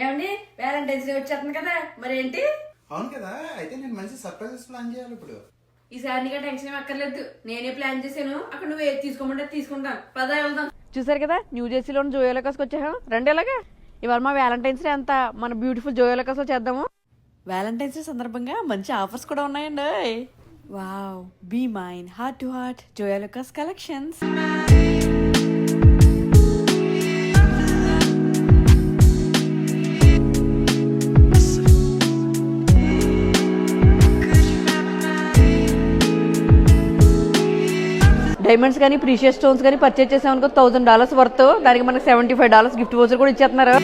ఏమండి Valentine's day వచ్చేస్తుంది కదా మరేంటి? అవును కదా, అయితే నేను మంచి సర్ప్రైజెస్ ప్లాన్ చేయాలి ఇప్పుడు. ఈసారి నీకు టెన్షన్ ఏం అక్కర్లేదు, నేనే ప్లాన్ చేశాను. అక్కడ నువ్వు ఏది తీసుకోమంటే తీసుకుంటాను. పదా వెళ్దాం. చూసారు కదా, న్యూ జెర్సీలోని జోయోలకాస్కి వచ్చాం. రండి ఎలాగా ఇవాళ మా వ్యాలంటైన్స్ డే అంతా మన బ్యూటిఫుల్ జోయోలకాస్ లో చేద్దాము. వ్యాలంటైన్స్ డే సందర్భంగా మంచి ఆఫర్స్ కూడా ఉన్నాయండి. Wow, be mine heart to heart Joyalukkas collections. Diamonds కానీ ప్రీషియస్ స్టోన్స్ కానీ పర్చేజ్ చేసామనుకో $1000 వర్త్, దానికి మనకి $75 గిఫ్ట్ వోచర్ కూడా ఇచ్చేస్తున్నారు.